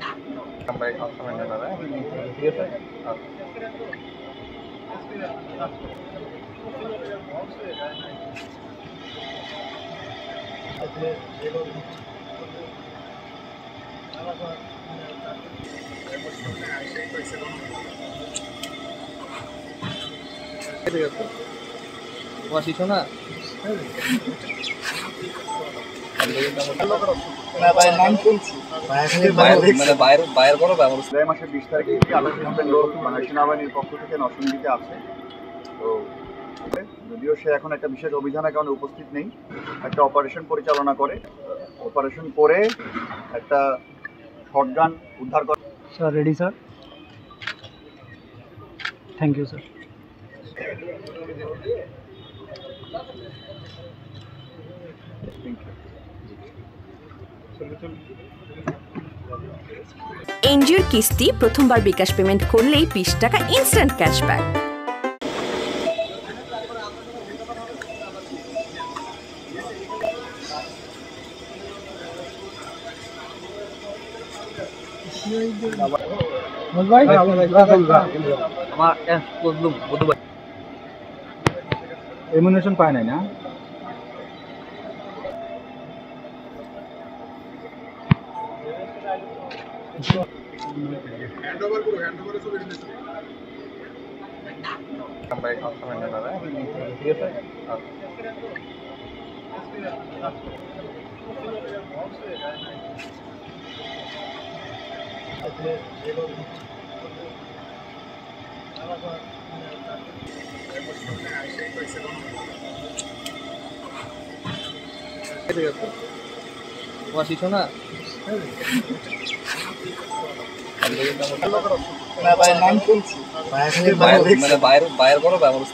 Sampai sama nana ঠিক আছে ঠিক আছে তোমার শিশু না বাইরের বড় ব্যবহার জুলাই মাসের 20 তারিখে একটি আলোচনা লোক বাংলাদেশ সেনাবাহিনীর পক্ষ থেকে নরসিংদীতে আছে। তো যদিও সে এখন একটা বিশেষ অভিযানের কারণে উপস্থিত নেই, একটা অপারেশন পরিচালনা করে, অপারেশন করে একটা শটগান উদ্ধার করে। Sir ready sir, thank you sir. এনজিওর কিস্তি প্রথমবার বিকাশ পেমেন্ট করলেই 20 টাকা ইনস্ট্যান্ট ক্যাশব্যাক। এমুনেশন পায় নাই না? sampai sama nana ঠিক আছে ঠিক আছে তোমার শিশু না বাইরের বড় ব্যবহার